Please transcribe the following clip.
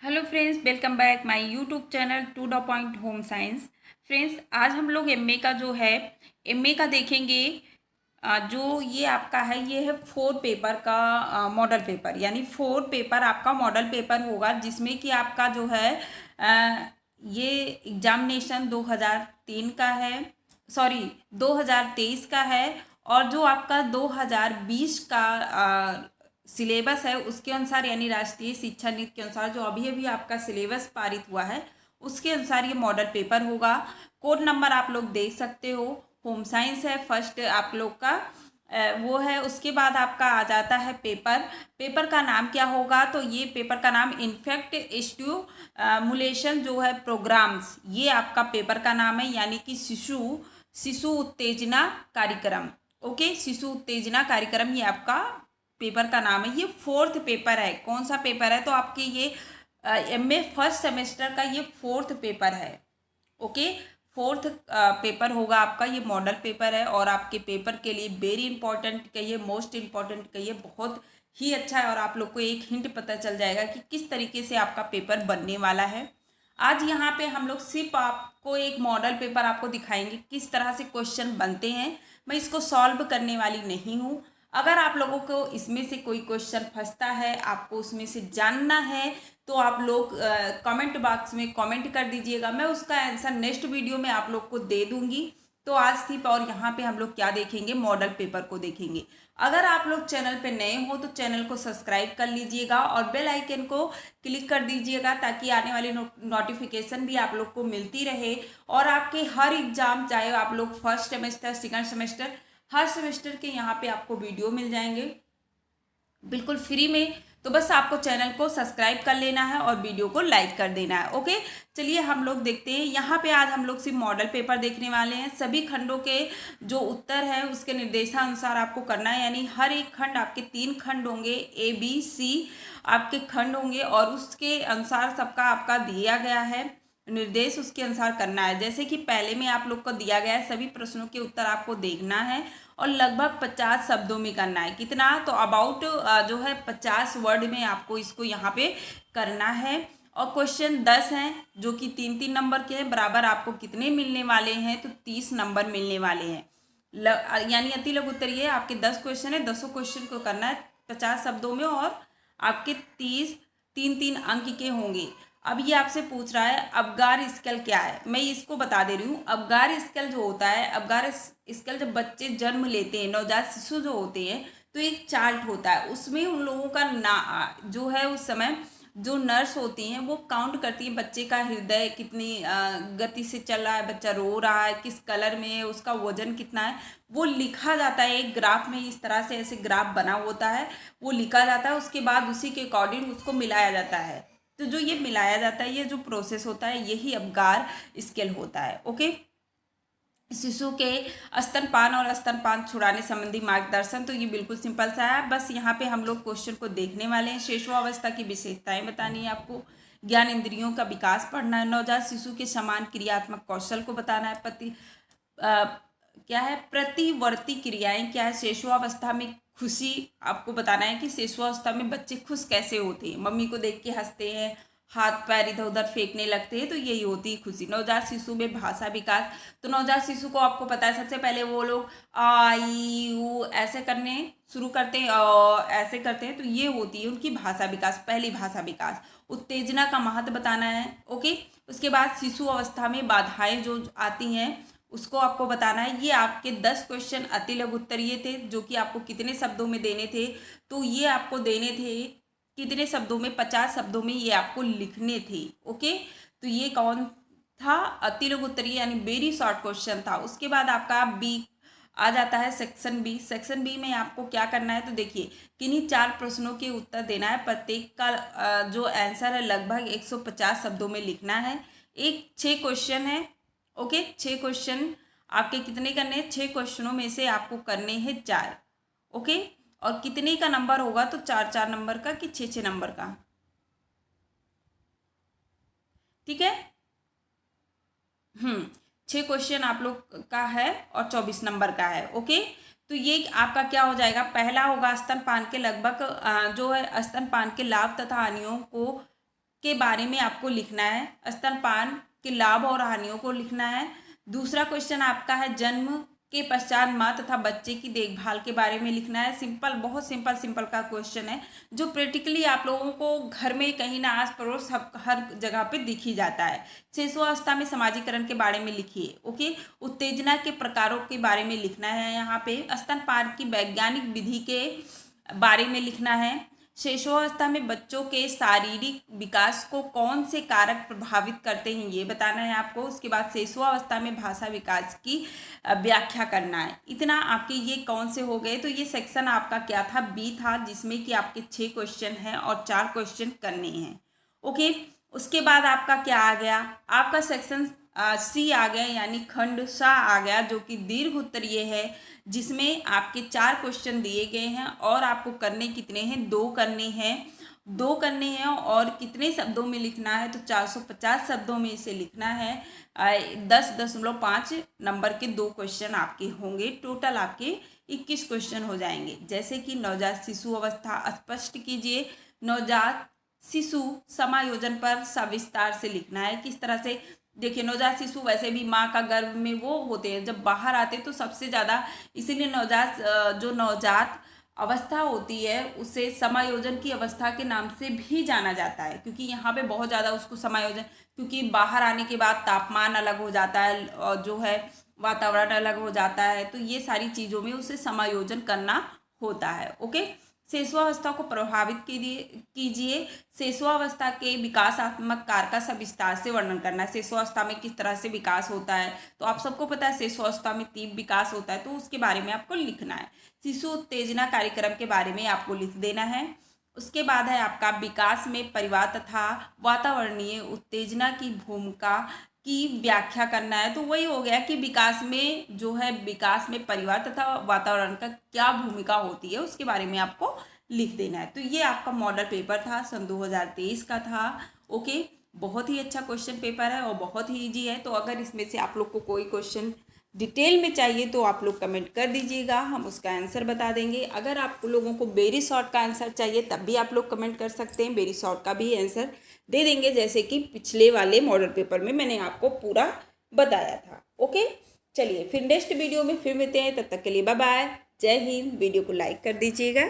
Hello friends, welcome back my YouTube channel to the point home science. Friends, आज हम लोग MA का जो है एमए का देखेंगे। जो ये आपका है, ये है 4 पेपर का मॉडल पेपर, यानी 4 पेपर आपका मॉडल पेपर होगा, जिसमें कि आपका जो है ये एग्जामिनेशन 2003 का है, सॉरी 2023 का है। और जो आपका 2020 का सिलेबस है उसके अनुसार, यानी राष्ट्रीय शिक्षा नीति के अनुसार जो अभी अभी आपका सिलेबस पारित हुआ है उसके अनुसार ये मॉडल पेपर होगा। कोड नंबर आप लोग देख सकते हो, होम साइंस है फर्स्ट आप लोग का वो है। उसके बाद आपका आ जाता है पेपर। पेपर का नाम क्या होगा? तो ये पेपर का नाम इनफेक्ट स्टिमुलेशन जो है प्रोग्राम्स, ये आपका पेपर का नाम है, यानी कि शिशु शिशु उत्तेजना कार्यक्रम। ओके, शिशु उत्तेजना कार्यक्रम ये आपका पेपर का नाम है। ये 4th पेपर है। कौन सा पेपर है? तो आपके ये एमए फर्स्ट सेमेस्टर का ये 4th पेपर है। ओके, 4th पेपर होगा आपका, ये मॉडल पेपर है और आपके पेपर के लिए वेरी इंपॉर्टेंट कहिए, मोस्ट इंपॉर्टेंट कहिए, बहुत ही अच्छा है। और आप लोग को एक हिंट पता चल जाएगा कि किस तरीके से आपका पेपर बनने वाला है। आज यहाँ पे हम लोग सिर्फ आपको एक मॉडल पेपर आपको दिखाएंगे, किस तरह से क्वेश्चन बनते हैं। मैं इसको सॉल्व करने वाली नहीं हूँ। अगर आप लोगों को इसमें से कोई क्वेश्चन फंसता है, आपको उसमें से जानना है, तो आप लोग कमेंट बॉक्स में कमेंट कर दीजिएगा, मैं उसका आंसर नेक्स्ट वीडियो में आप लोग को दे दूंगी। तो आज सिर्फ और यहाँ पे हम लोग क्या देखेंगे? मॉडल पेपर को देखेंगे। अगर आप लोग चैनल पे नए हो तो चैनल को सब्सक्राइब कर लीजिएगा और बेल आइकन को क्लिक कर दीजिएगा, ताकि आने वाली नोटिफिकेशन भी आप लोग को मिलती रहे। और आपके हर एग्जाम, चाहे आप लोग फर्स्ट सेमेस्टर, सेकंड सेमेस्टर, हर सेमेस्टर के यहाँ पे आपको वीडियो मिल जाएंगे बिल्कुल फ्री में। तो बस आपको चैनल को सब्सक्राइब कर लेना है और वीडियो को लाइक कर देना है। ओके, चलिए हम लोग देखते हैं। यहाँ पे आज हम लोग सिर्फ मॉडल पेपर देखने वाले हैं। सभी खंडों के जो उत्तर है उसके निर्देशानुसार आपको करना है, यानी हर एक खंड, आपके 3 खंड होंगे, ABC आपके खंड होंगे और उसके अनुसार सबका आपका दिया गया है निर्देश, उसके अनुसार करना है। जैसे कि पहले में आप लोग को दिया गया है, सभी प्रश्नों के उत्तर आपको देखना है और लगभग 50 शब्दों में करना है। कितना? तो अबाउट जो है 50 वर्ड में आपको इसको यहाँ पे करना है। और क्वेश्चन 10 हैं, जो कि 3-3 नंबर के हैं। बराबर आपको कितने मिलने वाले हैं? तो 30 नंबर मिलने वाले हैं। यानी अति लघु उत्तर ये आपके 10 क्वेश्चन है, 10 क्वेश्चन को करना है 50 शब्दों में और आपके 3-3 अंक के होंगे। अब ये आपसे पूछ रहा है अबगार स्केल क्या है। मैं इसको बता दे रही हूँ। अबगार स्केल जो होता है, अबगार स्केल जब बच्चे जन्म लेते हैं, नवजात शिशु जो होते हैं, तो एक चार्ट होता है, उसमें उन लोगों का जो है उस समय जो नर्स होती हैं वो काउंट करती है बच्चे का हृदय कितनी गति से चल रहा है, बच्चा रो रहा है, किस कलर में है, उसका वजन कितना है, वो लिखा जाता है एक ग्राफ में। इस तरह से ऐसे ग्राफ बना होता है, वो लिखा जाता है। उसके बाद उसी के अकॉर्डिंग उसको मिलाया जाता है। तो जो ये मिलाया जाता है, ये जो प्रोसेस होता है, यही अबगार स्केल होता है। ओके, शिशु के स्तनपान और स्तनपान छुड़ाने संबंधी मार्गदर्शन, तो ये बिल्कुल सिंपल सा है। बस यहाँ पे हम लोग क्वेश्चन को देखने वाले हैं। शिशुअवस्था की विशेषताएं बतानी है आपको, ज्ञान इंद्रियों का विकास पढ़ना है, नवजात शिशु के समान क्रियात्मक कौशल को बताना है, क्या है प्रतिवर्ती क्रियाएं क्या है, शिशुअवस्था में खुशी आपको बताना है कि शिशुअवस्था में बच्चे खुश कैसे होते हैं, मम्मी को देख के हंसते हैं, हाथ पैर इधर उधर फेंकने लगते हैं, तो यही होती है खुशी। नवजात शिशु में भाषा विकास, तो नवजात शिशु को आपको पता है सबसे पहले वो लोग आ ई ऊ ऐसे करने शुरू करते हैं और ऐसे करते हैं, तो ये होती है उनकी भाषा विकास, पहली भाषा विकास। उत्तेजना का महत्व बताना है। ओके, उसके बाद शिशु अवस्था में बाधाएं जो आती हैं उसको आपको बताना है। ये आपके 10 क्वेश्चन अति लघु उत्तरीय थे, जो कि आपको कितने शब्दों में देने थे? तो ये आपको देने थे कितने शब्दों में? 50 शब्दों में ये आपको लिखने थे। ओके, तो ये कौन था? अति लघु उत्तरीय, यानी वेरी शॉर्ट क्वेश्चन था। उसके बाद आपका बी आ जाता है सेक्शन बी। सेक्शन बी में आपको क्या करना है? तो देखिए, किन्हीं 4 प्रश्नों के उत्तर देना है। प्रत्येक का जो आंसर है लगभग 150 शब्दों में लिखना है। 6 क्वेश्चन है। ओके, 6 क्वेश्चन आपके कितने करने हैं? 6 क्वेश्चनों में से आपको करने हैं 4। ओके, और कितने का नंबर होगा? तो 4-4 नंबर का कि 6-6 नंबर का? ठीक है। 6 क्वेश्चन आप लोग का है और 24 नंबर का है। ओके, तो ये आपका क्या हो जाएगा? पहला होगा स्तनपान के लगभग जो है स्तनपान के लाभ तथा हानियों को के बारे में आपको लिखना है। स्तनपान के लाभ और हानियों को लिखना है। दूसरा क्वेश्चन आपका है जन्म के पश्चात माँ तथा बच्चे की देखभाल के बारे में लिखना है। सिंपल, बहुत सिंपल का क्वेश्चन है जो प्रैक्टिकली आप लोगों को घर में कहीं ना आस पड़ोस सब हर जगह पे दिख ही जाता है। शिशुअवस्था में समाजीकरण के बारे में लिखिए। ओके, उत्तेजना के प्रकारों के बारे में लिखना है। यहाँ पे स्तनपान की वैज्ञानिक विधि के बारे में लिखना है। शिशुअवस्था में बच्चों के शारीरिक विकास को कौन से कारक प्रभावित करते हैं ये बताना है आपको। उसके बाद शिशुअवस्था में भाषा विकास की व्याख्या करना है। इतना आपके ये कौन से हो गए। तो ये सेक्शन आपका क्या था, बी था, जिसमें कि आपके 6 क्वेश्चन हैं और 4 क्वेश्चन करने हैं। ओके, उसके बाद आपका क्या आ गया, आपका सेक्शन सी आ गया, यानी खंड सा आ गया, जो कि दीर्घ उत्तरीय है, जिसमें आपके 4 क्वेश्चन दिए गए हैं और आपको करने कितने हैं, 2 करने हैं और कितने शब्दों में लिखना है, तो 450 शब्दों में इसे लिखना है। 10.5 नंबर के 2 क्वेश्चन आपके होंगे। टोटल आपके 21 क्वेश्चन हो जाएंगे। जैसे कि नवजात शिशु अवस्था स्पष्ट कीजिए। नवजात शिशु समायोजन पर सविस्तार से लिखना है। किस तरह से, देखिए नवजात शिशु वैसे भी माँ का गर्भ में वो होते हैं, जब बाहर आते तो सबसे ज़्यादा, इसीलिए नवजात अवस्था होती है उसे समायोजन की अवस्था के नाम से भी जाना जाता है, क्योंकि यहाँ पे बहुत ज़्यादा उसको समायोजन, क्योंकि बाहर आने के बाद तापमान अलग हो जाता है और जो है वातावरण अलग हो जाता है, तो ये सारी चीज़ों में उसे समायोजन करना होता है। ओके, शिशुअवस्था को प्रभावित कीजिए। शिशुअवस्था के विकासात्मक कारक का सविस्तार से वर्णन करना है। शिशुअवस्था में किस तरह से विकास होता है, तो आप सबको पता है शिशुअवस्था में तीव्र विकास होता है, तो उसके बारे में आपको लिखना है। शिशु उत्तेजना कार्यक्रम के बारे में आपको लिख देना है। उसके बाद है आपका विकास में परिवार तथा वातावरणीय उत्तेजना की भूमिका की व्याख्या करना है। तो वही हो गया कि विकास में जो है, विकास में परिवार तथा वातावरण का क्या भूमिका होती है उसके बारे में आपको लिख देना है। तो ये आपका मॉडल पेपर था, सन 2023 का था। ओके, बहुत ही अच्छा क्वेश्चन पेपर है और बहुत ही ईजी है। तो अगर इसमें से आप लोग को कोई क्वेश्चन डिटेल में चाहिए तो आप लोग कमेंट कर दीजिएगा, हम उसका आंसर बता देंगे। अगर आप लोगों को वेरी शॉर्ट का आंसर चाहिए तब भी आप लोग कमेंट कर सकते हैं, वेरी शॉर्ट का भी आंसर दे देंगे, जैसे कि पिछले वाले मॉडल पेपर में मैंने आपको पूरा बताया था। ओके, चलिए फिर नेक्स्ट वीडियो में फिर मिलते हैं, तब तक के लिए बाय बाय, जय हिंद। वीडियो को लाइक कर दीजिएगा।